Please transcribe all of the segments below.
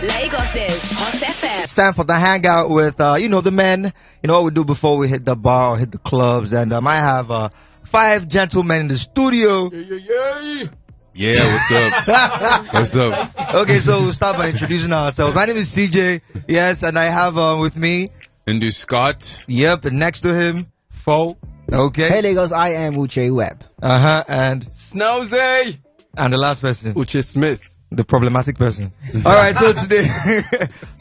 Lagos's Hotfm. It's time for the hangout with, the men. You know what we do before we hit the bar or hit the clubs. And I have 5 gentlemen in the studio. Yeah, what's up? What's up? Okay, so we'll start by introducing ourselves. My name is CJ. Yes, and I have with me. Indu Scott. Yep, and next to him. Fo. Okay. Hey Lagos, I am Uche Webb. And Snowzy. And the last person. Uche Smith. The problematic person. All right, so today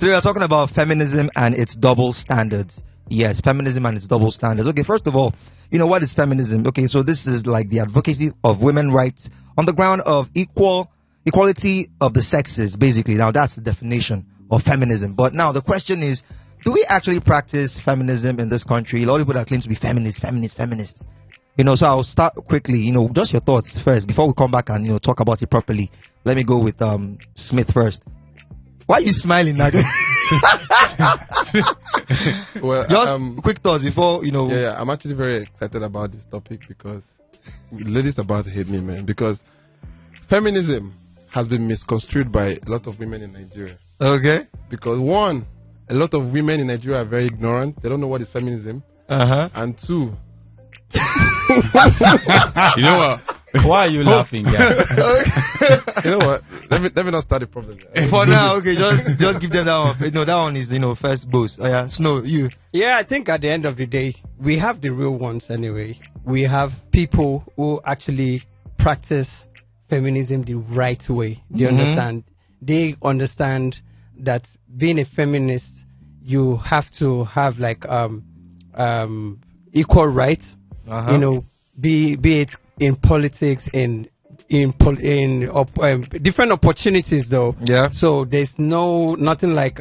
we are talking about feminism and its double standards. Yes, feminism and its double standards. Okay, first of all, what is feminism? Okay, so this is like the advocacy of women's rights on the ground of equality of the sexes, basically. Now, that's the definition of feminism. But now the question is, do we actually practice feminism in this country? A lot of people that claim to be feminists. So I'll start quickly, just your thoughts first before we come back and, talk about it properly. Let me go with Smith first. Why are you smiling, Naga? Well, just quick thoughts before, Yeah, I'm actually very excited about this topic because ladies about to hate me, man. Because feminism has been misconstrued by a lot of women in Nigeria. Okay. Because one, a lot of women in Nigeria are very ignorant. They don't know what is feminism. And two, you know what? Why are you laughing, guys? You know what? Let me not start the problem. For now, okay, just give them that one. No, that one is, first boost. Oh yeah, Snow, you. Yeah, I think at the end of the day, we have the real ones anyway. We have people who actually practice feminism the right way. Do you understand? They understand that being a feminist, you have to have like equal rights. Be it in politics, in different opportunities though. Yeah. So there's nothing like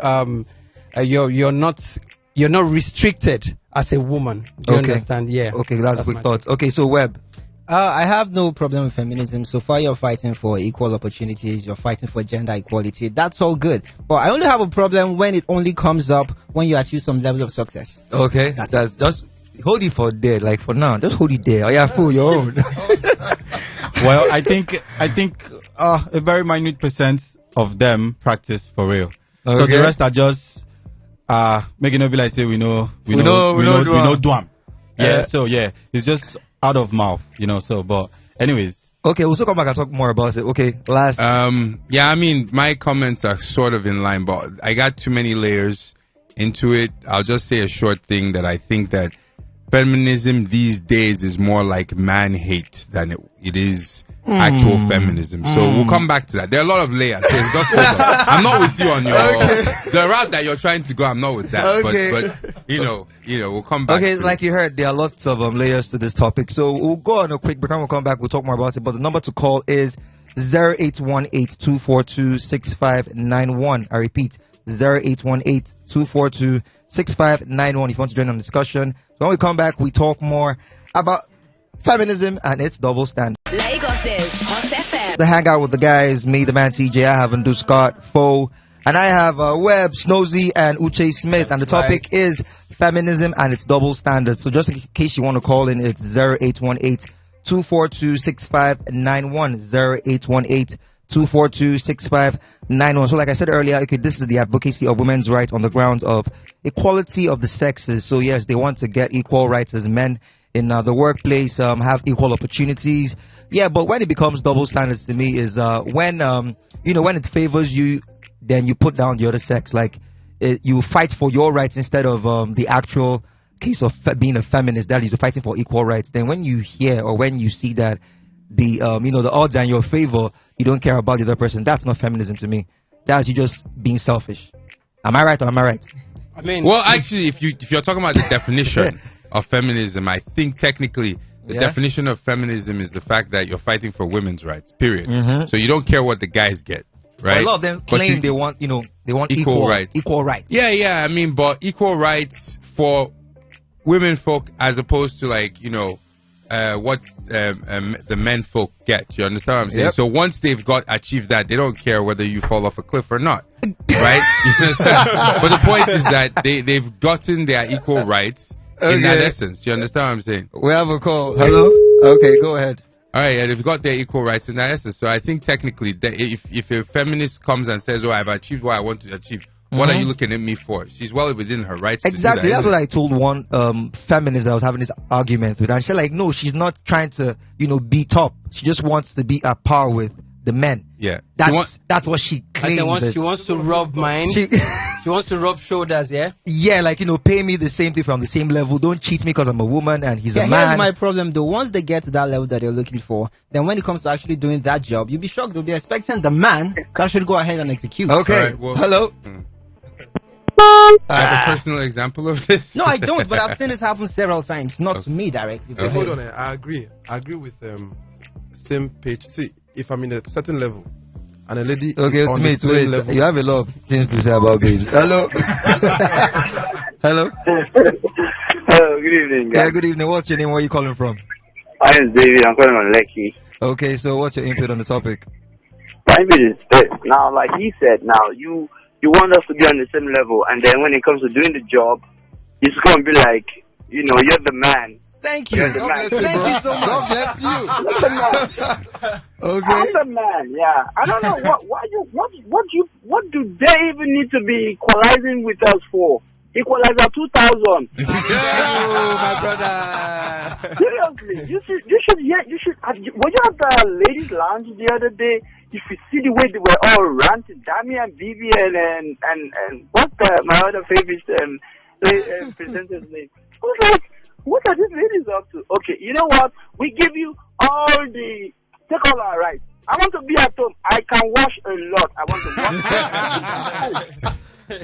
you're not restricted as a woman. Do you understand? Yeah. Okay, that's quick thoughts. Okay, so Webb. I have no problem with feminism. So far, you're fighting for equal opportunities. You're fighting for gender equality. That's all good. But I only have a problem when it only comes up when you achieve some level of success. Okay, that's just hold it for there. Like for now, just hold it there. Oh yeah, fool your own. Well, I think a very minute percent of them practice for real. Okay. So the rest are just making it be like say we know Dwam. Yeah. So yeah, it's just out of mouth, So, but anyways. Okay, we'll still come back and talk more about it. Okay, last. Yeah, I mean, my comments are sort of in line, but I got too many layers into it. I'll just say a short thing that I think that feminism these days is more like man hate than it is actual feminism. So we'll come back to that. There are a lot of layers. So just hold on. I'm not with you on the route that you're trying to go. I'm not with that. Okay. But we'll come back. Okay, like you heard, there are lots of layers to this topic. So we'll go on a quick break and we'll come back. We'll talk more about it. But the number to call is 0818-242-6591. I repeat, 0818-242-6591 if you want to join on the discussion. So when we come back, we talk more about feminism and its double standard. Lagos's Hotfm. The hangout with the guys, me, the man CJ, I have Ndu Scott, Fo, and I have Webb, Snowzy, and Uche Smith. And the topic is feminism and its double standards. So just in case you want to call in, it's 0818-242-6591. 0818-242-6591. So like I said earlier, this is the advocacy of women's rights on the grounds of equality of the sexes. So yes, they want to get equal rights as men in the workplace, have equal opportunities. Yeah, but when it becomes double standards to me is when when it favors you, then you put down the other sex. Like you fight for your rights instead of the actual case of being a feminist, that is, fighting for equal rights. Then when you hear or when you see that the the odds are in your favor, you don't care about the other person, that's not feminism to me. That's you just being selfish. Am I right or am I right? I mean, well, actually, if you're talking about the definition of feminism, I think technically the definition of feminism is the fact that you're fighting for women's rights, period. So you don't care what the guys get, right? Well, a lot of them claim they want equal rights. Equal rights. Yeah, I mean, but equal rights for women folk as opposed to what the men folk get. You understand what I'm saying? Yep. So once they've achieved that, they don't care whether you fall off a cliff or not, right? You understand? But the point is that they've gotten their equal rights in that essence. You understand what I'm saying? We have a call. Hello? Okay, go ahead. All right, and they've got their equal rights in that essence. So I think technically, that if a feminist comes and says, "Oh, I've achieved what I want to achieve," what are you looking at me for? She's well within her rights. Exactly. To do that, That's what I told one feminist that I was having this argument with, and she's like, "No, she's not trying to, be top. She just wants to be at par with the men." Yeah, that's what she claims. She wants to rub mine. She wants to rub shoulders, yeah? Yeah, like, pay me the same thing from the same level. Don't cheat me because I'm a woman and he's a man. Here's my problem though. Once they get to that level that they're looking for, then when it comes to actually doing that job, you'll be shocked. They'll be expecting the man to actually go ahead and execute. Okay. Right, well, hello. I have a personal example of this. No, I don't, but I've seen this happen several times. Not to me directly. So hold on, I agree. I agree with same page. See, if I'm in a certain level and a lady Okay, is on the Smith, same wait. level. You have a lot of things to say about babes. Hello. Hello. Hello, good evening, guys. Yeah, good evening. What's your name? Where are you calling from? My name is David. I'm calling on Lekki. Okay, so what's your input on the topic? My input is this. Now, like he said, you want us to be on the same level, and then when it comes to doing the job, it's going to be like, you're the man. Thank you. You're the man. Thank you so much. God bless you. I'm the man. Okay. I'm the man. Yeah. I don't know what do they even need to be equalizing with us for? Equalizer 2000. Oh, my brother. Seriously, you should. Were you at the ladies' lounge the other day? If you see the way they were all ranting, Dami and Vivian and what's my other favorite presenter's name? I was like, what are these ladies up to? Okay, you know what? We give you take all our rights. I want to be at home. I can wash a lot. I want to wash.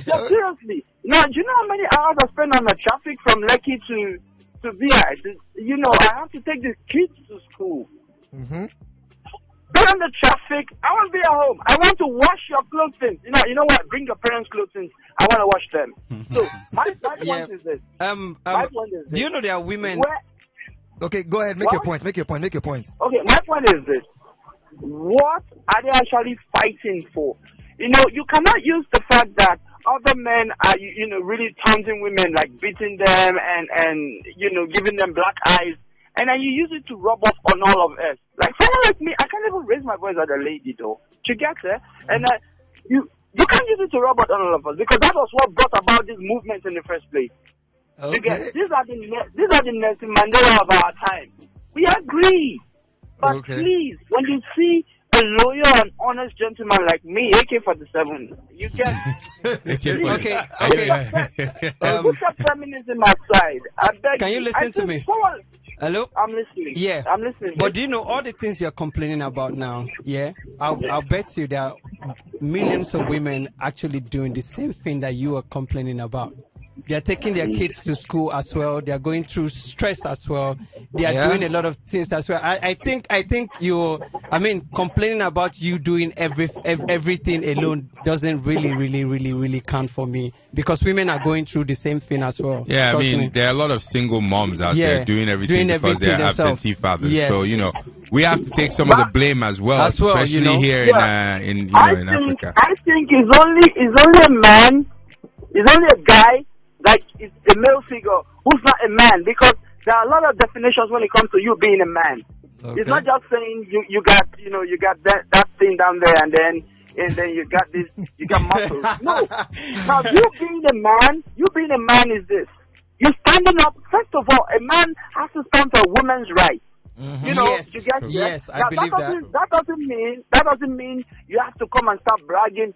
Yeah, seriously. Now, do you know how many hours I spend on the traffic from Lekki to VI? I have to take the kids to school. Mm-hmm. But on the traffic, I want to be at home. I want to wash your clothing. You know what? Bring your parents' clothing. I want to wash them. So my point is this. My point is this. Do you know there are women? Okay, go ahead. Make your point. Make your point. Okay, my point is this. What are they actually fighting for? You cannot use the fact that other men are, really taunting women, like beating them and giving them black eyes. And then you use it to rub off on all of us. Like someone like me, I can't even raise my voice at a lady though. She gets it. And you can't use it to rub off on all of us because that was what brought about this movement in the first place. Okay. These are the Nelson Mandela of our time. We agree. But please, when you see a loyal and honest gentleman like me, AK-47, you can... Okay. Put that feminism aside. I beg Can you listen to me? Hello? I'm listening. Yeah. I'm listening. But do you know all the things you're complaining about now? Yeah. I'll bet you there are millions of women actually doing the same thing that you are complaining about. They're taking their kids to school as well. They're going through stress as well. They are doing a lot of things as well. I think complaining about you doing everything alone doesn't really count for me because women are going through the same thing as well. Yeah, there are a lot of single moms out there doing everything because they're absentee fathers. Yes. So, we have to take some of the blame as well, especially here in Africa. I think it's only a man, it's only a guy, like it's a male figure who's not a man, because there are a lot of definitions when it comes to you being a man. Okay. It's not just saying you got that thing down there and then you got this, you got muscles. No. Now you being a man is this. You're standing up. First of all, a man has to stand for a woman's rights. Mm-hmm. Yes, I believe that. That doesn't mean you have to come and start bragging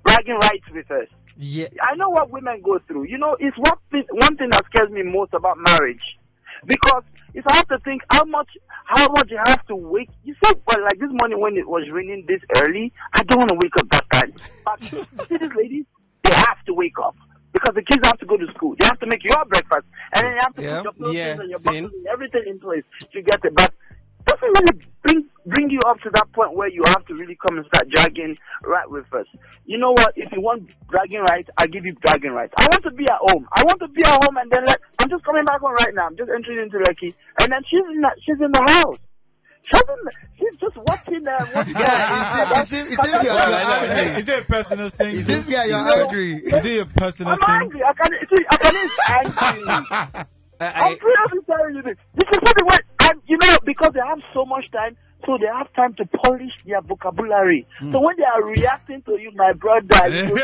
rights with us. Yeah. I know what women go through. It's one thing that scares me most about marriage. Because if I have to think how much you have to wake. You said, like this morning when it was raining this early, I don't want to wake up that time. But see these ladies, they have to wake up. Because the kids have to go to school. You have to make your breakfast. And then you have to put your clothes and your boxes and everything in place to get it. But it doesn't really bring you up to that point where you have to really come and start dragging right with us. You know what? If you want dragging rights, I'll give you dragging rights. I want to be at home. And then I'm just coming back home right now. I'm just entering into Lekki. And then she's in the house. She's just watching Is it a personal thing? Is this guy you're angry? Is it a personal thing? I'm angry. I can angry. I'm seriously telling you this. You should see the way because they have so much time, so they have time to polish their vocabulary. So when they are reacting to you, my brother, you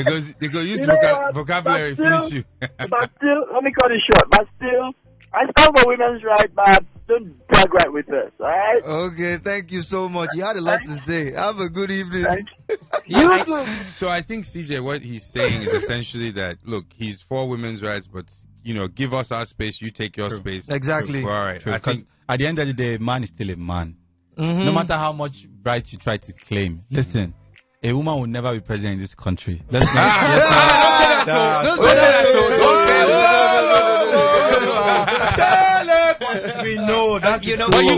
go they go use what? vocabulary But finish still- you. But still, let me cut it short. But still, I stand for women's rights, but don't brag right with us, alright? Okay, thank you so much. You had a lot to say. Have a good evening. Thank you. So I think CJ, what he's saying is essentially that look, he's for women's rights, but give us our space, you take your space. Exactly. All right. True, I 'cause think at the end of the day, man is still a man. No matter how much right you try to claim. Listen, a woman will never be president in this country. Let's not. We know that's the but truth.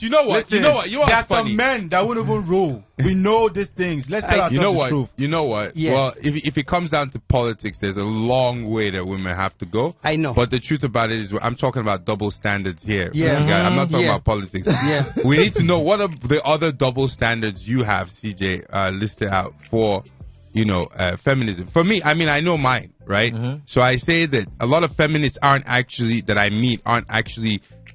you know what? Listen, There are some funny. men that won't even rule. We know these things. Let's tell ourselves You know the what? truth. You know what? Yes. Well, if it comes down to politics, there's a long way that women have to go. I know. But the truth about it is, I'm talking about double standards here. Yeah. Okay? I'm not talking Yeah. about politics. Yeah. We need to know what are the other double standards you have, CJ, listed out for, feminism. For me, I mean, I know mine, right? So I say that a lot of feminists aren't actually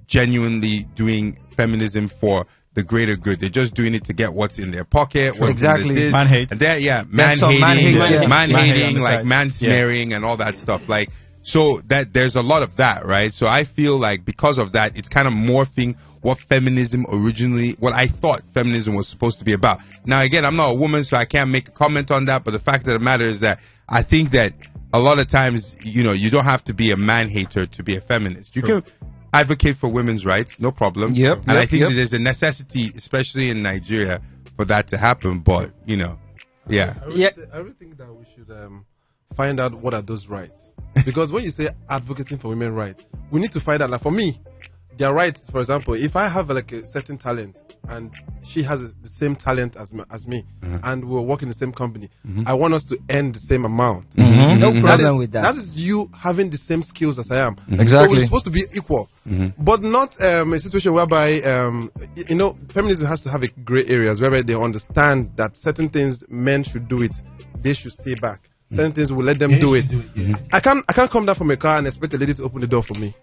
genuinely doing feminism for the greater good. They're just doing it to get what's in their pocket. What's Exactly. In this. Man hate. And that, That's man some man hate, yeah. man Man hate on hating, the like side. man smearing and all that stuff. Like, so that there's a lot of that, right? So I feel like because of that, it's kind of morphing what I thought feminism was supposed to be about. Now, again, I'm not a woman, so I can't make a comment on that. But the fact of the matter is that I think that a lot of times, you don't have to be a man hater to be a feminist. You can advocate for women's rights, no problem. Yep, And I yep, think yep. that there's a necessity, especially in Nigeria, for that to happen. But, yeah. Yeah. I really think that we should find out what are those rights. Because when you say advocating for women's rights, we need to find out. Like for me, their rights, for example, if I have like a certain talent and she has the same talent as me and we're working in the same company, I want us to earn the same amount. No problem with that. That is you having the same skills as I am. Exactly. So we're supposed to be equal, but not a situation whereby feminism has to have a gray areas whereby they understand that certain things men should do it, they should stay back. Certain things will let them do it. I can't come down from a car and expect a lady to open the door for me.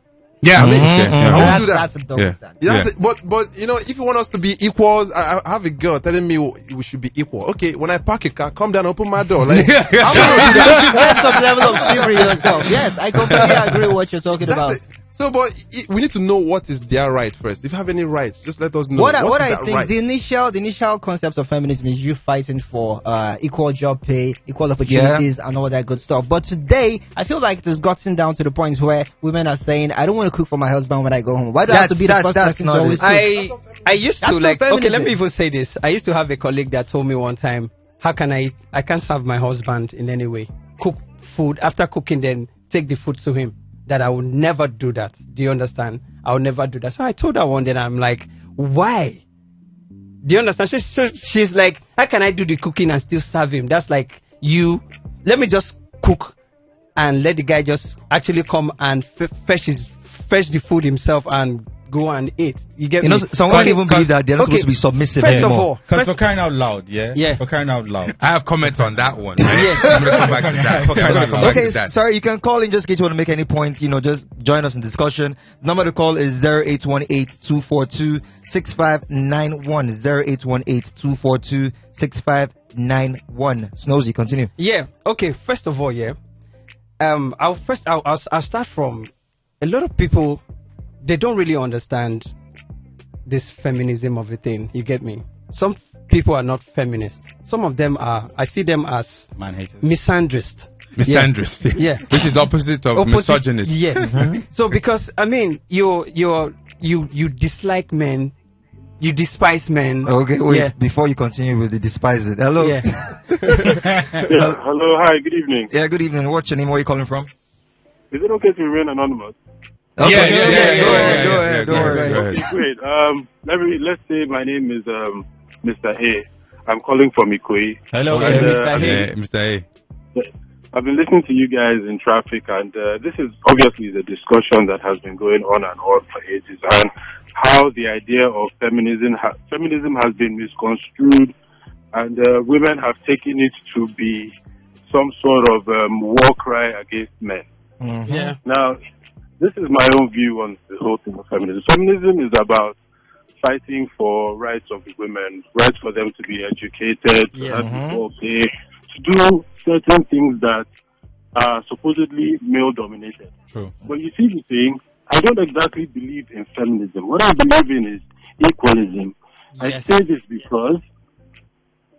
Yeah. I mean, Okay. I won't do that. That's a double Yeah. standard. Yeah, that's it. But if you want us to be equals, I have a girl telling me we should be equal. Okay, when I park a car, come down, open my door. Like, Have some level of chivalry yourself. Yes, I completely agree with what you're talking about. that's it. So, but we need to know what is their right first. If you have any rights, just let us know. What is I that think right? the initial concept of feminism is you fighting for equal job pay, equal opportunities, and all that good stuff. But today, I feel like it has gotten down to the point where women are saying, "I don't want to cook for my husband when I go home. Why do I have to be the first person to not always it. cook?" I used That's to not okay, feminism. let me even say this. I used to have a colleague that told me one time, how can I can't serve my husband in any way. Cook food, after cooking, then take the food to him. That I would never do that. Do you understand? I would never do that. So I told her one day, and I'm like, why? Do you understand? She's like, how can I do the cooking and still serve him? That's like, let me just cook and let the guy just actually come and fetch the food himself and go and eat. You get me? Someone even believe that they're not supposed to be submissive First of anymore. all, Because for crying out loud, Yeah. For crying out loud. I have comments on that one. Right? I'm going to come back to that. Okay, I'm gonna come back Okay, to that. sorry, you can call in just in case you want to make any points, just join us in discussion. Number to call is 0818-242-6591. 0818-242-6591. Snozy, continue. yeah. Okay. First of all, yeah. I'll start from a lot of people. They don't really understand this feminism of a thing. You get me? Some people are not feminists. Some of them are. I see them as Man haters. misandrist. Misandrist. Yeah. Which is opposite of misogynist. Yeah. So because I mean, you dislike men, you despise men. Okay, wait, Yeah. before you continue with the despising. Hello. Yeah. Yeah, hello, hi, good evening. Yeah, good evening. What's your name? Where are you calling from? Is it okay to remain anonymous? Okay, Yeah, go ahead. Go ahead. Okay, great. Let's say my name is Mr. A. I'm calling from Ikoyi. Hello, Okay, And, Mr. Yeah, Mr. A. I've been listening to you guys in traffic, and this is obviously the discussion that has been going on and on for ages, and how the idea of feminism has been misconstrued, and women have taken it to be some sort of war cry against men. Yeah. Now, this is my own view on the whole thing of feminism. Feminism is about fighting for rights of the women, rights for them to be educated, to have equal pay, to do certain things that are supposedly male-dominated. True. But you see the thing, I don't exactly believe in feminism. What I believe in is equalism. I say this because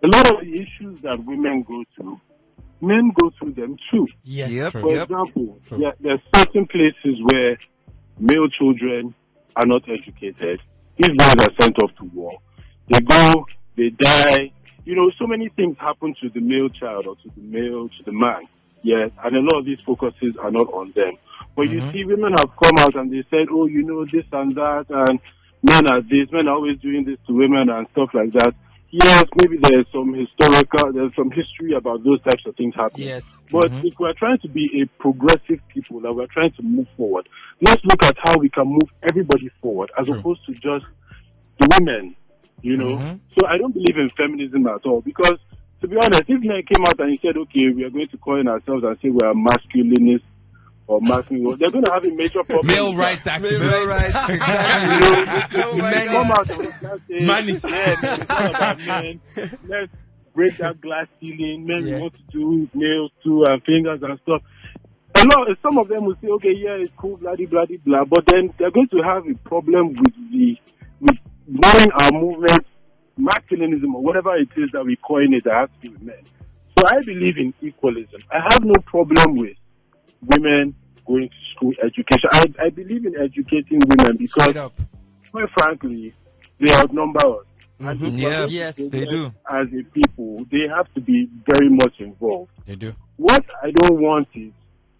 a lot of the issues that women go through, men go through them too. For example, there are certain places where male children are not educated. These boys are sent off to war. They go, they die. You know, so many things happen to the male child or to the man. Yes, and a lot of these focuses are not on them. But you see, women have come out and they said, oh, you know, this and that, and men are this, men are always doing this to women and stuff like that. Yes, maybe there's some history about those types of things happening. Yes. But if we're trying to be a progressive people, that we're trying to move forward, let's look at how we can move everybody forward as opposed to just the women, you know. So I don't believe in feminism at all because, to be honest, if men came out and he said, okay, we are going to coin ourselves and say we are masculinists or masculine, they're going to have a major problem. Male rights activists. Male rights. Come out and say, it's all about men. Let's break that glass ceiling. Men want to do nails too and fingers and stuff. Some of them will say, okay, yeah, it's cool, blah, blah, blah, blah. But then they're going to have a problem with knowing our movement, masculinism, or whatever it is that we coin it that has to do with men. So I believe in equalism. I have no problem with women going to school, education. I believe in educating women because, quite frankly, they outnumber us. And yes, they do. As a people, they have to be very much involved. They do. What I don't want is,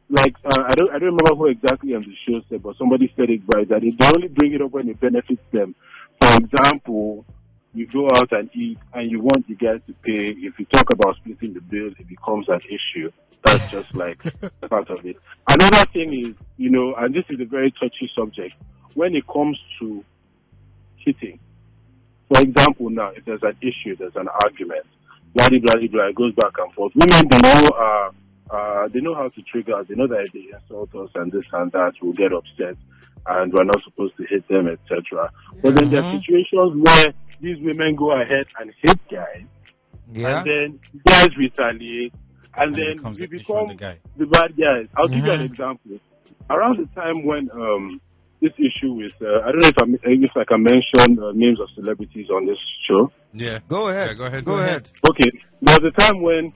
like, I don't remember who exactly on the show said, but somebody said it right, that they only bring it up when it benefits them. For example, you go out and eat and you want the guys to pay. If you talk about splitting the bills, it becomes an issue. That's just like part of it. Another thing is, you know, and this is a very touchy subject, when it comes to cheating. For example, now, if there's an issue, there's an argument, blah, blah, blah, it goes back and forth. Women, they know how to trigger us. They know that if they insult us and this and that, we'll get upset and we're not supposed to hit them, etc. But then there are situations where these women go ahead and hit guys, and then guys retaliate, and then we become the bad guys. I'll give you an example. Around the time when this issue with, I don't know if I can mention names of celebrities on this show. Yeah, go ahead. Yeah, go ahead. Okay, there was a time when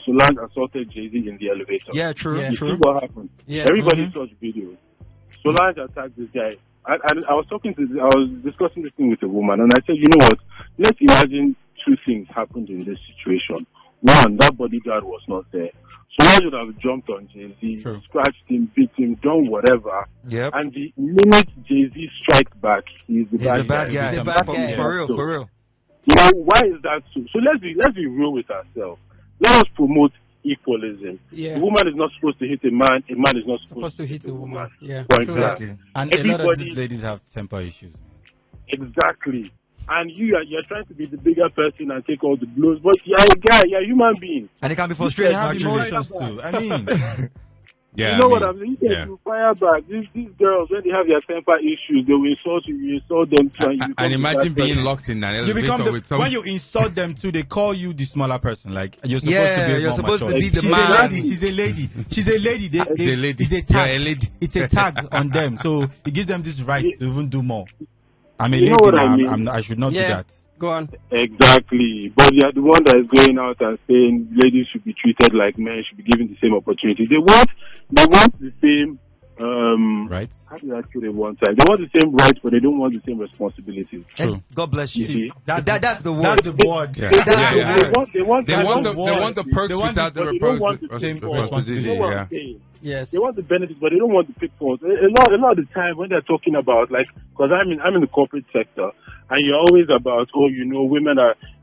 Solange assaulted Jay-Z in the elevator. Yeah, true. You see what happened? Yes. Everybody saw the video. Solange attacked this guy. I was discussing this thing with a woman, and I said, you know what? Let's imagine two things happened in this situation. One, that bodyguard was not there. Solange would have jumped on Jay-Z, scratched him, beat him, done whatever. Yep. And the minute Jay-Z strikes back, he's the bad guy. He's the bad guy. For real. You know, why is that so? So let's be real with ourselves. Let us promote equalism. Yeah. A woman is not supposed to hit a man is not supposed to hit a woman. Yeah. Exactly. And a lot of these ladies have temper issues. Exactly. And you're trying to be the bigger person and take all the blows, but you're a guy, you're a human being. And it can be frustrating. They have emotions too. I mean, you know what I mean? You fire back. These girls, when they have their temper issues, they will insult you insult them too. And imagine being locked in an elevator with someone. When you insult them too, they call you the smaller person. Like, you're supposed to be the man. She's a lady. She's a lady. It's a tag. A lady. It's a tag on them. So it gives them this right to even do more. I'm a lady now. I should not do that. Go on. Exactly. But you're the one that is going out and saying ladies should be treated like men, should be given the same opportunity. They want the same rights. How did I put it one time? They want the same rights, but they don't want the same responsibilities. True. God bless you. See? That's the word. That's the word. Yeah. They want the perks without the responsibility. Yes. They want the benefits, but they don't want the pitfalls. A lot of the time when they're talking about, like, because I'm in the corporate sector, and you're always about, women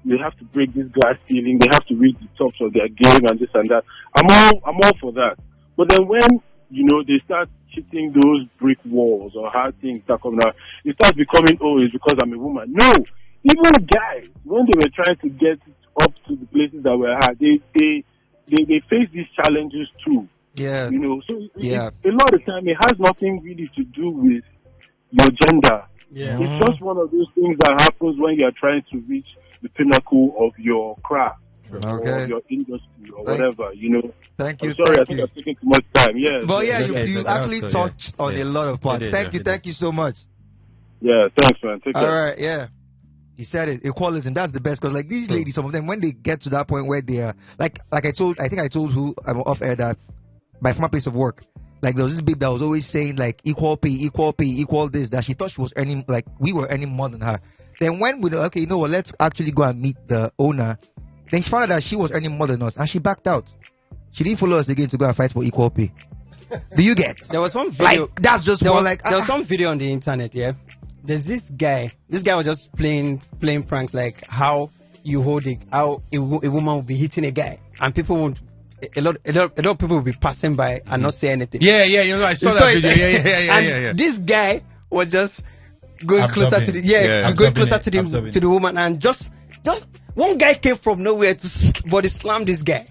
they have to break this glass ceiling, they have to reach the tops of their game and this and that. I'm all for that. But then when they start hitting those brick walls or hard things start coming out, it starts becoming, it's because I'm a woman. No, even guys, when they were trying to get up to the places that were hard, they face these challenges too. Yeah. You know, so Yeah. a lot of time it has nothing really to do with your gender. Yeah. It's just one of those things that happens when you're trying to reach the pinnacle of your craft or Okay. your industry or whatever, you know. Thank you. I'm sorry, I Thank think you. I'm taking too much time. Yes. But yeah, Okay, you that's actually good, touched on a lot of parts. Thank you. Thank you so much. Yeah, thanks, man. Take care. All right, yeah. He said it. Equalism. That's the best because, like, these ladies, some of them, when they get to that point where they are, like I think I told who I'm off air that my former place of work, like there was this babe that was always saying like equal pay, equal this, that she thought she was earning, like we were earning more than her. Then when we okay, you know what? Let's actually go and meet the owner. Then she found out that she was earning more than us, and she backed out. She didn't follow us again to go and fight for equal pay. Do you get? There was one video. Like that's just more like there was some video on the internet. Yeah, there's this guy. This guy was just playing pranks, like how you hold it, how a woman will be hitting a guy, and people won't. A lot of people will be passing by and not say anything. Yeah, you know, I saw that video. Yeah. This guy was just going closer to the going closer to the woman, and just one guy came from nowhere to body slam this guy.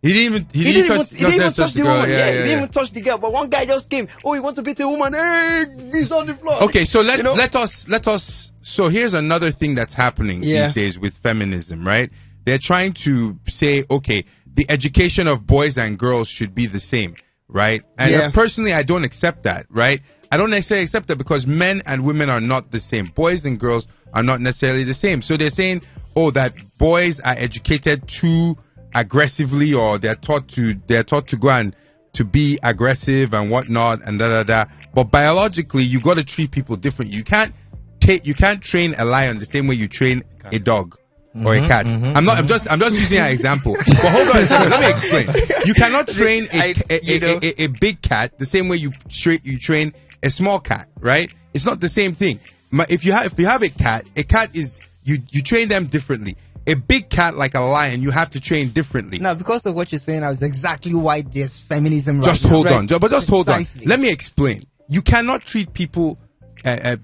He didn't even touch the woman. girl. He didn't even touch the girl. But one guy just came. Oh, he wants to beat the woman. Hey, he's on the floor. Okay, so let us. So here's another thing that's happening these days with feminism, right? They're trying to say, okay, the education of boys and girls should be the same, right? And personally, I don't accept that, right? I don't necessarily accept that because men and women are not the same. Boys and girls are not necessarily the same. So they're saying, oh, that boys are educated too aggressively, or they're taught to go and to be aggressive and whatnot and da. But biologically, you got to treat people different. You can't train a lion the same way you train a dog or a cat. I'm just using an example. But hold on a second, let me explain. You cannot train a big cat the same way you train a small cat, right? It's not the same thing. If you have a cat is you train them differently. A big cat like a lion, you have to train differently. Now, because of what you're saying, now is exactly why there's feminism. Just right hold now. on, but just hold on. Precisely. Let me explain. You cannot treat people,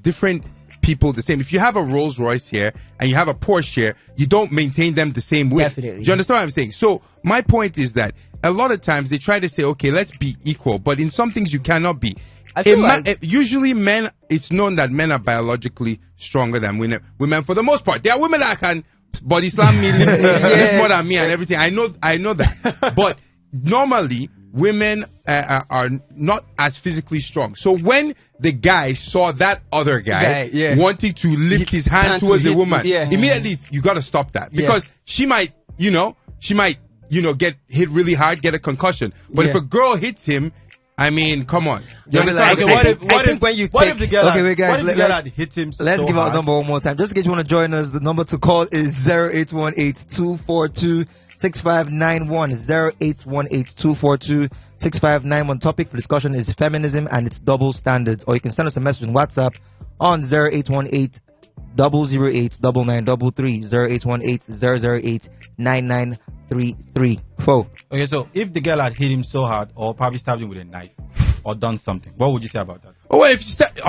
different people, the same. If you have a Rolls Royce here and you have a Porsche here, you don't maintain them the same way. Definitely. Do you understand what I'm saying? So my point is that a lot of times they try to say, okay, let's be equal, but in some things you cannot be. I feel Usually men, it's known that men are biologically stronger than women for the most part. There are women that can body slam me, lift more than me and everything. I know that. But normally, women are not as physically strong. So when the guy saw that other guy wanting to lift his hand towards a woman, immediately you got to stop that, because she might get hit really hard, get a concussion. But if a girl hits him, I mean, come on. Do you understand? Okay, what if the girl had hit him let's so give out hard? the number one more time. Just in case you want to join us, the number to call is 0818-242-6591. 0818-242-6591. Topic for discussion is feminism and its double standards. Or you can send us a message on WhatsApp on 0818-008-9933. 0818-008-9933. Okay, so if the girl had hit him so hard, or probably stabbed him with a knife, or done something, what would you say about that? Oh, well,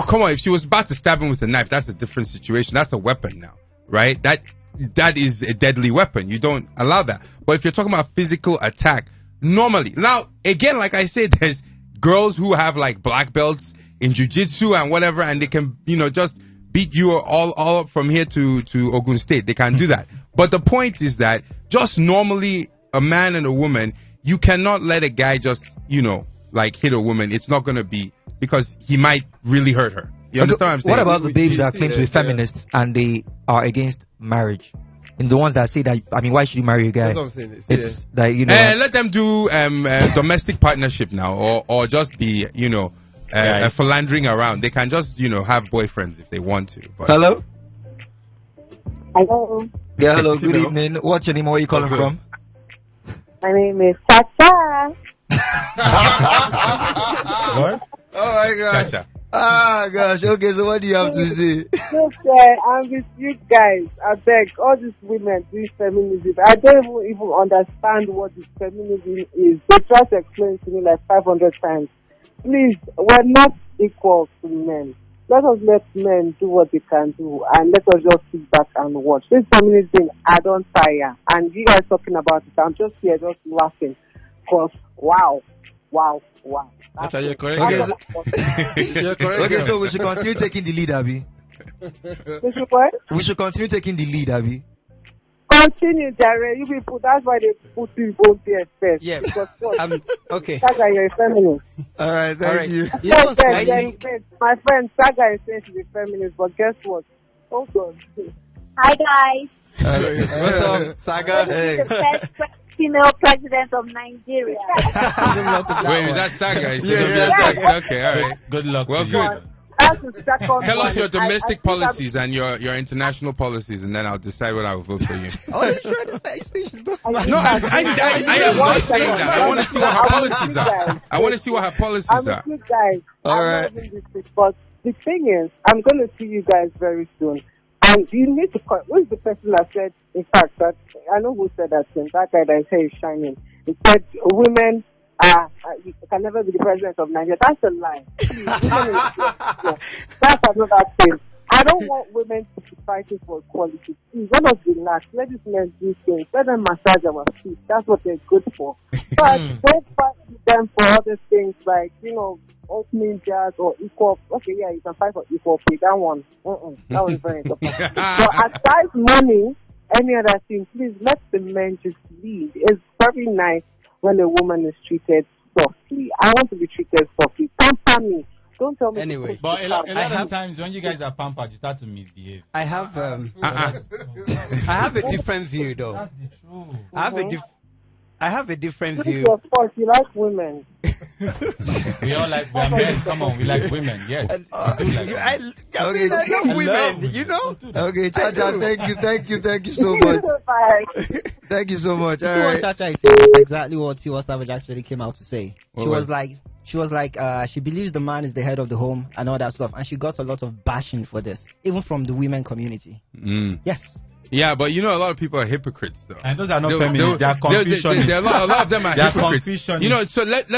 come on. If she was about to stab him with a knife, that's a different situation. That's a weapon now, right? That is a deadly weapon. You don't allow that. But if you're talking about physical attack, normally, now again, like I said, there's girls who have like black belts in jiu-jitsu and whatever, and they can, just beat you all up from here to Ogun State. They can do that. But the point is that just normally, a man and a woman, you cannot let a guy just, like hit a woman. It's not going to be, because he might really hurt her. You understand what I'm saying? What about the babes that claim to be feminists and they are against marriage? And the ones that say that, why should you marry a guy? That's what I'm saying. It's like, let them do domestic partnership now, or just be, philandering around. They can just, have boyfriends if they want to. But. Hello? Hello. Yeah, hello, good evening. What's your name? Where are you calling from? My name is Chacha. What? Oh my gosh. Gotcha. Ah, gosh. Okay, so what do you have to say? Look, I'm with you guys. I beg all these women doing feminism. I don't even understand what this feminism is. They try to explain to me like 500 times. Please, we're not equal to men. Let us let men do what they can do, and let us just sit back and watch. This feminism, I don't tire. And you guys talking about it, I'm just here just laughing. Because, wow, Wow. Chacha, you're correct. Okay, girl. so, You're correct. okay, girl. so we should continue taking the lead, Abby. This is what? We should continue taking the lead, Abby. Continue, Jared. You people, that's why they put you both there first. Yeah. Because what? Okay. Saga, you're a feminist. All right, thank you. You know what's Yes, funny? yes, my friend Saga is saying she's a feminist, but guess what? Hold on. Hi guys. What's up, Saga? Hey. The best female president of Nigeria. Wait, is that Saga? Yeah. Okay, all right. Good luck. Well, to you. good. That's the second Tell us one. your domestic I think policies and your international policies, and then I'll decide what I will vote for you. Oh, you're trying to say she's not smart. No, I am not saying that. I want to see what her policies are. I want to see what her policies I'm are. with you guys. All I'm right. not having this, but the thing is, I'm going to see you guys very soon. And you need to call. Who's the person that said, in fact, that I know who said that thing. That guy that said is shining. He said, women you can never be the president of Nigeria. That's a lie. Please, that's another thing. I don't want women to be fighting for equality. Please, let us relax. Let these men do things. Let them massage our feet. That's what they're good for. But don't fight with them for other things like, opening jobs or equal. Okay, yeah, you can fight for equal pay. That one. That was very important. But aside money, any other thing, please let the men just lead. It's very nice when a woman is treated softly. I want to be treated softly. Pamper me. Don't tell me. Anyway. But a lot of times when you guys are pampered, you start to misbehave. I have I have a different view though. That's the truth. I have a different This view. is your fault. You like women. We all like, we are men. Come on, we like women. Yes. We do like women. Okay, I love women, you know? Okay, Chacha, thank you so much. Bye. Thank you so much. You All see what right. Chacha is saying is exactly what Tiwa Savage actually came out to say. What She was- was like, she believes the man is the head of the home and all that stuff, and she got a lot of bashing for this, even from the women community. Yes. Yeah, but a lot of people are hypocrites, though. And those are not feminists. They are Confucianists. A lot of them are They are hypocrites. Confucianists. So let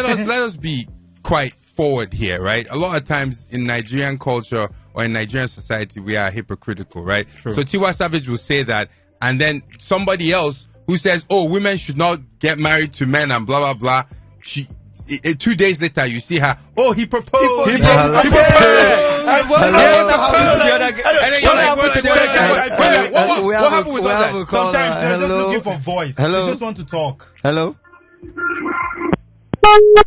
us be quite forward here, right? A lot of times in Nigerian culture or in Nigerian society, we are hypocritical, right? True. So Tiwa Savage will say that, and then somebody else who says, "Oh, women should not get married to men," and blah blah blah. 2 days later, you see her. Oh, he proposed. He proposed. And what happened to the other guy? And then you're like, what happened with we all have that? a caller. Sometimes they're just Hello. looking for voice. Hello. They just want to talk. Hello.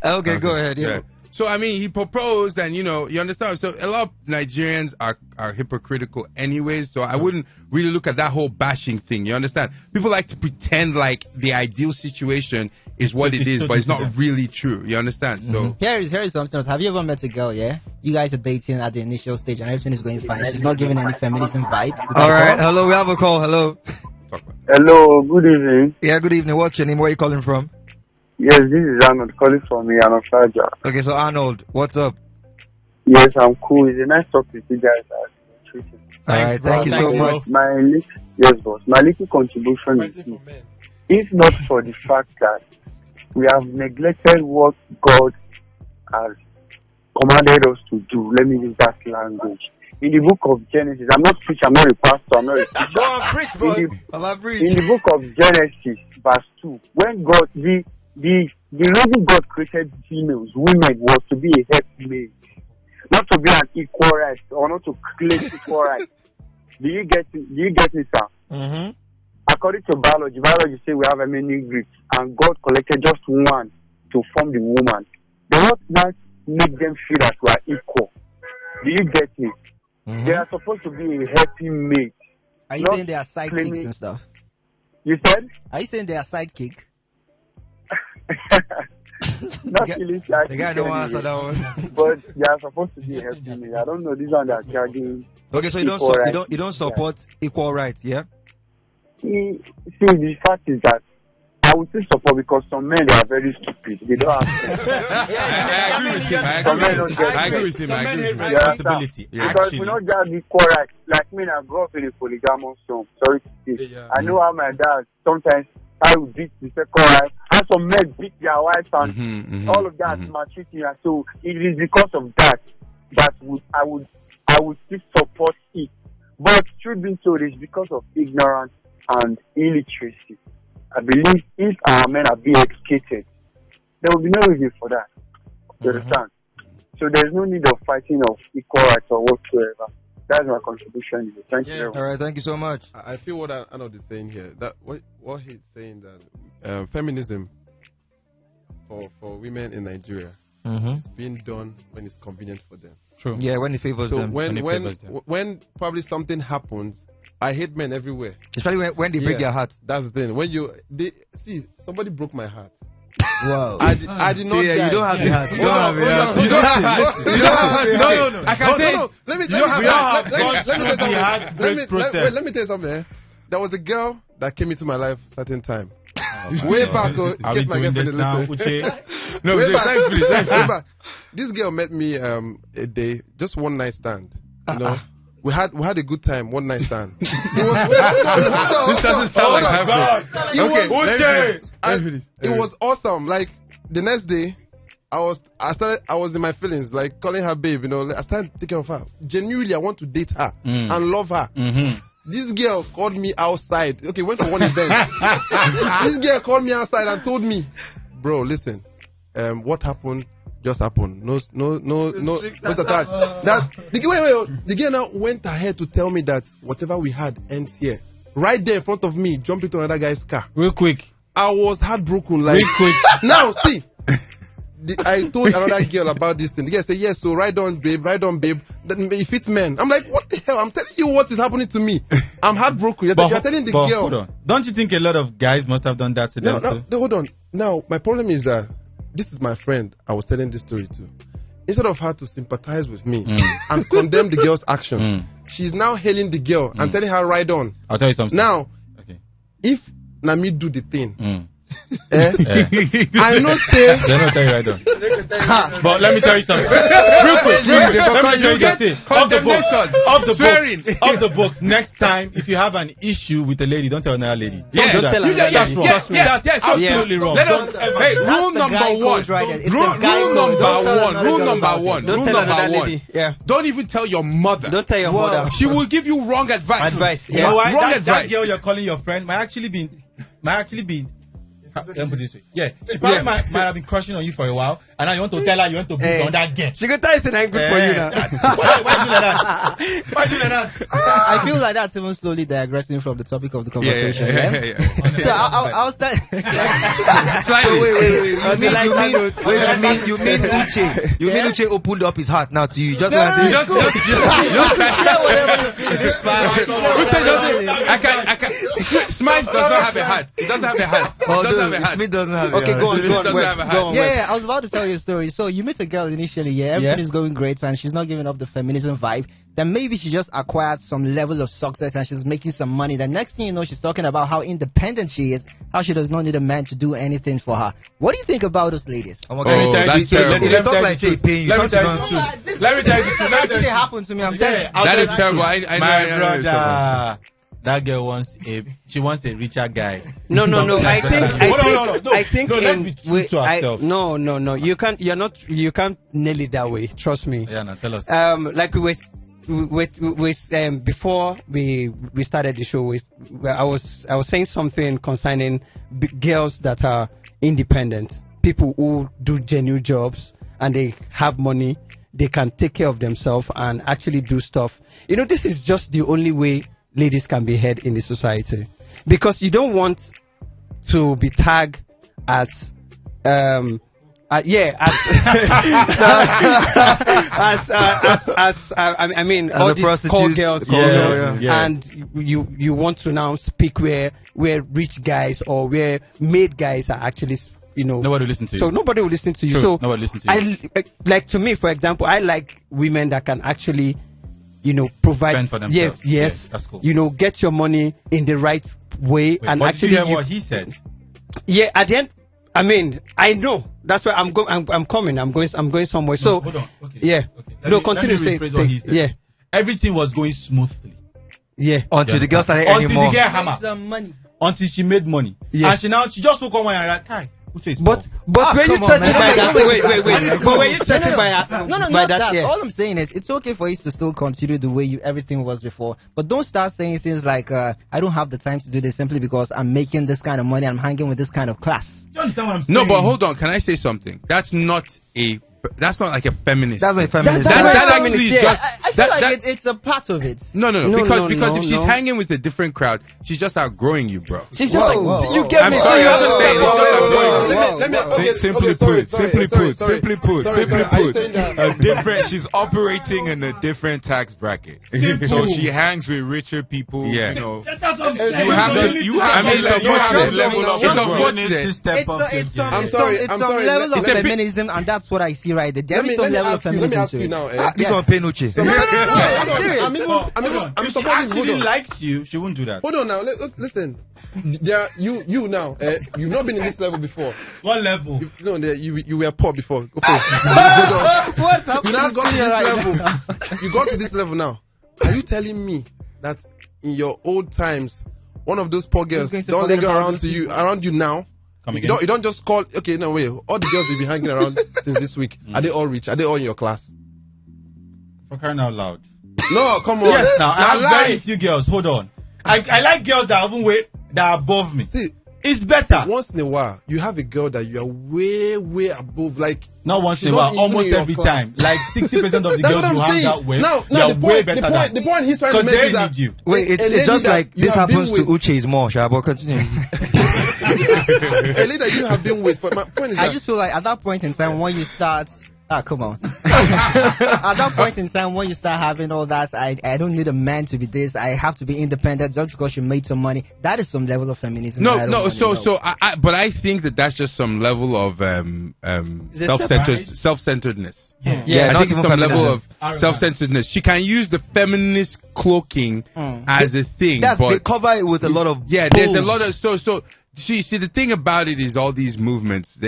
Okay, go ahead. Yeah. Yeah. So he proposed, and you understand. So a lot of Nigerians are hypocritical, anyways. So I wouldn't really look at that whole bashing thing. You understand? People like to pretend like the ideal situation is what it is, but it's not really true. You understand? So Here is something else. Have you ever met a girl, yeah? You guys are dating at the initial stage and everything is going fine. She's not giving any feminism vibe. You All can right. call. Hello. We have a call. Hello. talk about Hello, good evening. Yeah. Good evening. What's your name? Where are you calling from? Yes, this is Arnold calling from Yanofaja. Okay. So Arnold, what's up? Yes, I'm cool. It's a nice talk with you guys. All right. Thank you so much. My little contribution is this. If not for the fact that we have neglected what God has commanded us to do, let me use that language. In the book of Genesis, I'm not preaching, I'm not a pastor, I'm not a teacher. Go on, preach, bro. In the book of Genesis, verse 2, when God, the reason God created females, women, was to be a helpmate, not to be an equal right, or not to claim equal right. Do you get it, sir? Mm-hmm. According to biology says we have many groups, and God collected just one to form the woman. Then what that make them feel that we are equal? Do you get it? Mm-hmm. They are supposed to be a helping mate. Are you Not saying they are sidekicks claiming- and stuff? You said? Are you saying they are sidekick? Not really shy. The guy don't answer that one. But they are supposed to be a helping mate. I don't know. This one they are charging. Okay. So you don't Equal rights. you don't support equal rights, yeah? See, the fact is that I would still support because some men they are very stupid. They don't have sense. I agree with him. I agree with him. Some men hate Yeah. responsibility. Yeah. Because Actually. we not just equal rights. Like me, I grew up in a polygamous home. Sorry to say. Yeah. I know how my dad sometimes I would beat the second wife. And some men beat their wives and all of that maltreating her. So it is because of that I would still support it. But truth being told, it's because of ignorance and illiteracy. I believe if our men are being educated, there will be no reason for that. You understand? So there's no need of fighting of equal rights or whatsoever. That's my contribution. Thank you very much. All right, thank you so much. I feel what Arnold is saying here. That what he's saying that feminism for women in Nigeria is being done when it's convenient for them. True. Yeah, when it favors them. When probably something happens, I hate men everywhere. Especially when they break their heart. That's the thing. When somebody broke my heart. Wow. I did not. See, you don't have the heart. You don't have the heart. You don't have heart. You don't have heart. No. I can say it. Let me tell you something. There was a girl that came into my life certain time. Way back, in case my girlfriend is listening. No, way please. back. This girl met me a day, just one night stand. You know, we had a good time, one night stand. This doesn't sound like happening. It was awesome. Like the next day, I was in my feelings, like calling her babe. You know, like, I started thinking of her. Genuinely, I want to date her and love her. This girl called me outside. Okay, went for one event. This girl called me outside and told me, "Bro, listen, what happened just happened. No attached." The girl now went ahead to tell me that whatever we had ends here. Right there in front of me, jumped into another guy's car. Real quick. I was heartbroken. Like, real quick. Now, see. I told another girl about this thing. The girl said, "Yes, so ride on, babe. Then it fits men." I'm like, what the hell? I'm telling you what is happening to me. I'm heartbroken. You're telling the girl. Hold on. Don't you think a lot of guys must have done that to them too? Hold on. Now, my problem is that this is my friend I was telling this story to. Instead of her to sympathize with me and condemn the girl's action, she's now hailing the girl and telling her, ride on. I'll tell you something. Now, if Nami do the thing, I know say they're not telling you right on. But let me tell you something. Real quick. Let me tell you something. Off the books. Next time, if you have an issue with a lady, don't tell another lady. Yeah, don't tell another lady. That's wrong. Yes, absolutely wrong. Let us. Hey, rule number one. Yeah. Don't even tell your mother. Don't tell your mother. She will give you wrong advice. You know why? Wrong That advice. girl you're calling your friend might actually be. Let me put it this way. Yeah, she probably might have been crushing on you for a while, and now you want to tell her you want to beat on that girl. She could tell you it's not good for you now. Why do you like that? Why do you like that? I feel like that's even slowly digressing from the topic of the conversation. So I'll start. You mean Uche? You mean Uche opened up his heart now to you? Just want to say. Uche doesn't. I can. Smite does not have a heart. It doesn't have a heart. Smith doesn't have a Okay, heart. go on. Go on. Yeah, I was about to tell you a story. So you meet a girl initially, everything is going great, and she's not giving up the feminism vibe. Then maybe she just acquired some level of success and she's making some money. The next thing you know, she's talking about how independent she is, how she does not need a man to do anything for her. What do you think about those ladies? That's terrible. Let me tell you the truth. That actually happened to me. I'm telling you. That is terrible. I My brother. That girl wants a richer guy. No. I think let's be true to ourselves. No. You can't nail it that way. Trust me. Yeah, no, tell us. Like before we started the show, I was saying something concerning girls that are independent, people who do genuine jobs and they have money, they can take care of themselves and actually do stuff. You know, this is just the only way ladies can be heard in the society, because you don't want to be tagged as all these call girls, and you want to now speak where rich guys or where made guys are actually, nobody will listen to you. So nobody will listen to you. True. So nobody listen to you. Like to me, for example, I like women that can actually, provide spend for themselves. Yes, that's cool. Get your money in the right way. And actually, did you hear what he said? Yeah, at the end, I know. That's where I'm going. I'm coming. I'm going somewhere. So, hold on. Okay. Yeah. Okay. Continue say what he said. Yeah. Everything was going smoothly. Yeah. Until the girl started earning more. Until the girl hammer. Some money. Until she made money. Yeah. And she just woke up one and like, hi. But when you threatened by that, wait. But when you threatened by that, yeah. All I'm saying is it's okay for you to still continue the way everything was before, but don't start saying things like I don't have the time to do this simply because I'm making this kind of money, I'm hanging with this kind of class. You understand what I'm saying? No, but hold on. Can I say something? That's not a That's not like a feminist. That's not a thing. feminist. That actually is just. I feel like it's a part of it. No. Because if she's hanging with a different crowd, she's just outgrowing you, bro. She's just you get I'm me. sorry, I'm just saying. It's just outgrowing you. Simply put, she's operating in a different tax bracket. So she hangs with richer people. Yeah. You know, That's what I'm saying. you have to level up. It's some level of feminism, and that's what I see right there. There is some level of feminism. Let me ask you now. This one pay no chase. I'm If she supporting. actually likes you, she won't do that. Hold on now. Listen. There, you now. You've not been in this level before. What level? You were poor before. Okay. What's happening? You now got to this level. You got to this level now. Are you telling me that in your old times, one of those poor girls don't linger around you now? You don't just call. Okay, no way. All the girls you've been hanging around since this week, are they all rich? Are they all in your class? For crying out loud. No, come on. Yes, now I have very few girls. Hold on. I like girls that haven't that are above me. See, it's better. Once in a while, you have a girl that you are way above. Like not once in a while, almost every time. Like 60% of the girls you hang out with, now the point he's trying to make is that you. Wait, it's just like this happens to Uche's more, Shabo. Continue. A leader you have been with. My point is I just feel like at that point in time when you start. Come on. At that point in time, when you start having all that, I don't need a man to be this. I have to be independent just because you made some money. That is some level of feminism. But I think that's just some level of self-centeredness. Yeah, I think it's some level of self-centeredness. She can use the feminist cloaking as a thing. They cover it with a lot of there's a lot of See, the thing about it is all these movements,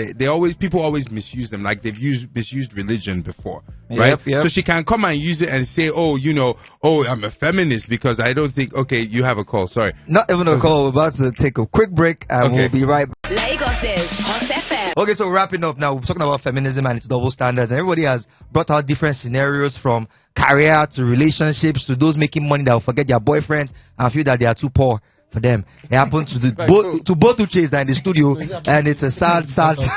people always misuse them. Like they've misused religion before, right? Yep. So she can come and use it and say, I'm a feminist because I don't think, okay, you have a call, sorry. Not even a call, we're about to take a quick break and we'll be right back. Lagos's Hot FM. Okay, so wrapping up now, we're talking about feminism and its double standards, and everybody has brought out different scenarios from career to relationships to those making money that will forget their boyfriends and feel that they are too poor for them. It happened to both Uches that are in the studio, and it's a sad thing.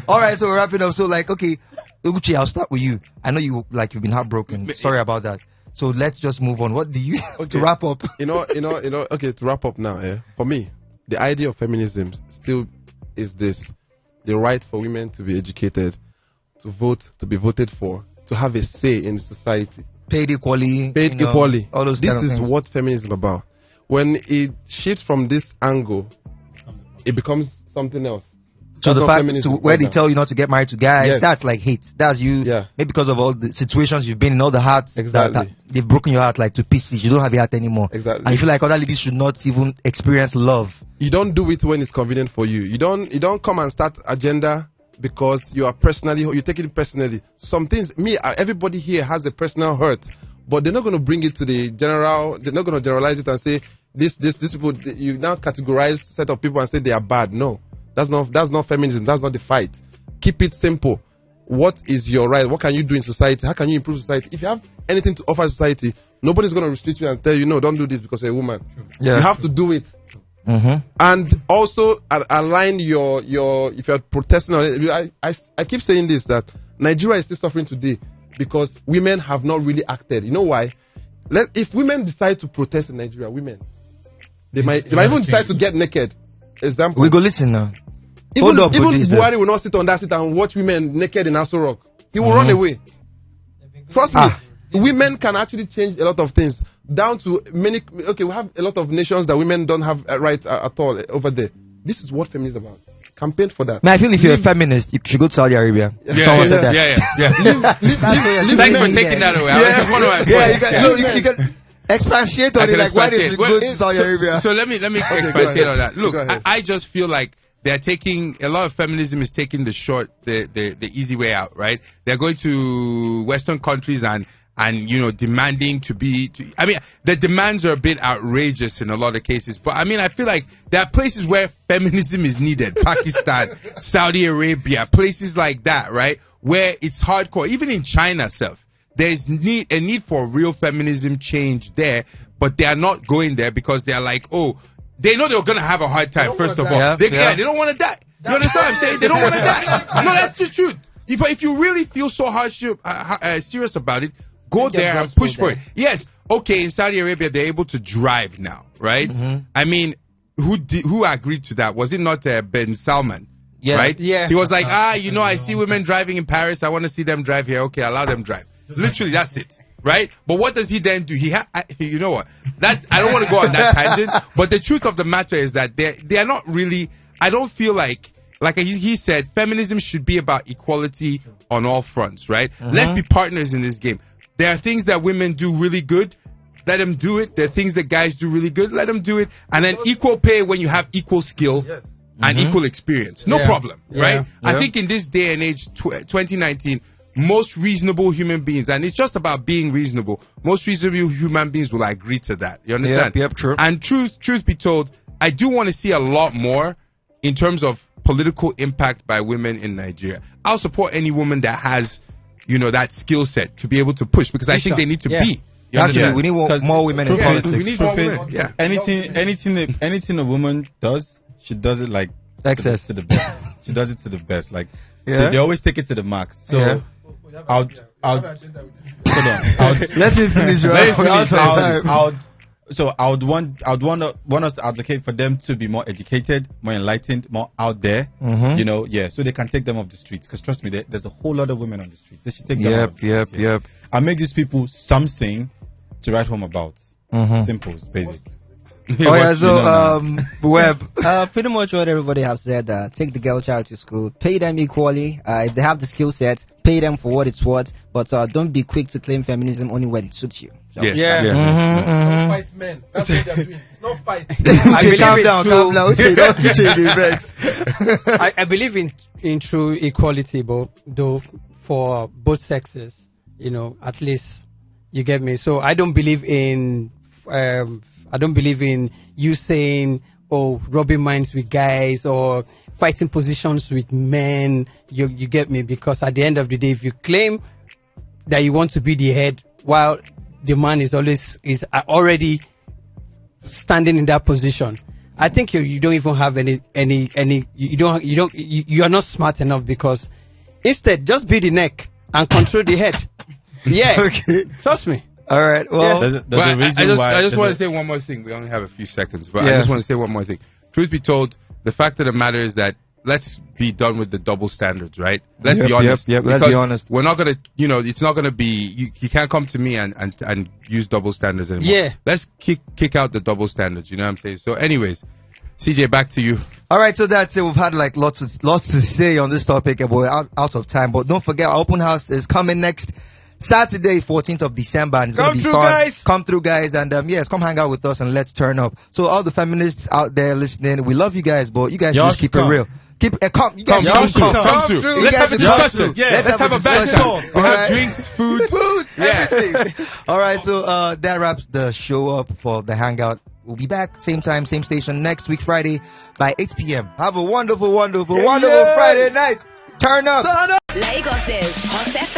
All right, so we're wrapping up. So okay, Uche, I'll start with you. I know you've been heartbroken. Sorry about that. So let's just move on. What do you to wrap up? Okay, to wrap up now. For me, the idea of feminism still is this: the right for women to be educated, to vote, to be voted for, to have a say in society. Paid equally. All those. This is what feminism is about. When it shifts from this angle, it becomes something else. So the fact where they tell you not to get married to guys, that's like hate. That's you. Yeah. Maybe because of all the situations you've been in, all the hearts. Exactly. That they've broken your heart to pieces. You don't have a heart anymore. Exactly. And you feel like other ladies should not even experience love. You don't do it when it's convenient for you. You don't come and start agenda because you take it personally. Some things, everybody here has a personal hurt, but they're not going to bring it to the general. They're not going to generalize it and say this people. You now categorize set of people and say they are bad. No, that's not feminism. That's not the fight. Keep it simple. What is your right? What can you do in society? How can you improve society? If you have anything to offer society, nobody's going to restrict you and tell you no, don't do this because you're a woman. Yeah. You have to do it. Mm-hmm. And also align your if you're protesting on it. I keep saying this, that Nigeria is still suffering today because women have not really acted. You know why? If women decide to protest in Nigeria, they might even decide to get naked. Example. We go listen now. Even Buhari will not sit on that seat and watch women naked in Aso Rock. He will run away. Trust me. Women can actually change a lot of things. Down to many. Okay, we have a lot of nations that women don't have rights at all over there. This is what feminism is about. Campaign for that. Man, I feel if you're a feminist, you should go to Saudi Arabia. Someone said that. Thanks for taking that away. You can expatiate on it. Like, why did you go to Saudi Arabia? So let me expatiate on that. Look, I just feel like they're taking a lot of feminism is taking the easy way out, right? They're going to Western countries and demanding the demands are a bit outrageous in a lot of cases. But I feel like there are places where feminism is needed. Pakistan, Saudi Arabia, places like that, right? Where it's hardcore. Even in China itself, there's a need for real feminism change there, but they are not going there because they are like, they know they're going to have a hard time, first of all. They don't want to die. You understand what I'm saying? They don't want to die. No, that's the truth. If you really feel so serious about it, go there and push for it. Yes, okay, in Saudi Arabia, they're able to drive now, right? I mean, who agreed to that? Was it not Ben Salman? Yeah. Right? Yeah. He was like, I see women driving in Paris. I want to see them drive here. Okay, allow them drive. Literally, that's it. Right? But what does he then do? You know what? That I don't want to go on that tangent, but the truth of the matter is that they are not really, I don't feel like he said, feminism should be about equality on all fronts, right? Let's be partners in this game. There are things that women do really good. Let them do it. There are things that guys do really good. Let them do it. And then equal pay when you have equal skill and equal experience. No problem, right? I think in this day and age, 2019, most reasonable human beings, and it's just about being reasonable, most reasonable human beings will agree to that. You understand? Yep, true. And truth be told, I do want to see a lot more in terms of political impact by women in Nigeria. I'll support any woman that has, that skill set to be able to push, because I think they need to be. You Actually, we need more women in politics. We need more women. Yeah. Anything a woman does, she does it like excess to the best. She does it to the best. Like they always take it to the max. So hold on. Let him finish. So I would want us to advocate for them to be more educated, more enlightened, more out there. So they can take them off the streets. Because trust me, there's a whole lot of women on the streets. They should take them off the streets. And make these people something to write home about. Simple, basic. Web. Pretty much what everybody have said. Take the girl child to school, pay them equally. If they have the skill set, pay them for what it's worth. But don't be quick to claim feminism only when it suits you. So, Don't fight men. That's what they're doing. It's not fight. Calm down. I believe in true equality, though for both sexes. At least you get me. So I don't believe in you saying, rubbing minds with guys or fighting positions with men. You get me? Because at the end of the day, if you claim that you want to be the head while the man is already standing in that position, I think you don't even have any you are not smart enough, because instead just be the neck and control the head. Yeah. Okay. Trust me. All right. Well, there's a reason why. I just want to say one more thing. We only have a few seconds, but I just want to say one more thing. Truth be told, the fact of the matter is that let's be done with the double standards, right? Let's be honest. Let's be honest. We're not gonna, it's not gonna be. You can't come to me and use double standards anymore. Yeah. Let's kick out the double standards. You know what I'm saying? So, anyways, CJ, back to you. All right, so that's it. We've had lots to say on this topic, and we're out of time. But don't forget, our open house is coming next Saturday, 14th of December, and it's going to be fun. Guys. Come through, guys, and come hang out with us and let's turn up. So all the feminists out there listening, we love you guys, but you guys should just keep it real. Come through. Let's have a discussion. Let's have a discussion. We'll have drinks, food, everything. All right, so that wraps the show up for the hangout. We'll be back same time, same station next week, Friday by 8 p.m. Have a wonderful Friday night. Turn up. Lagos's Hot FM.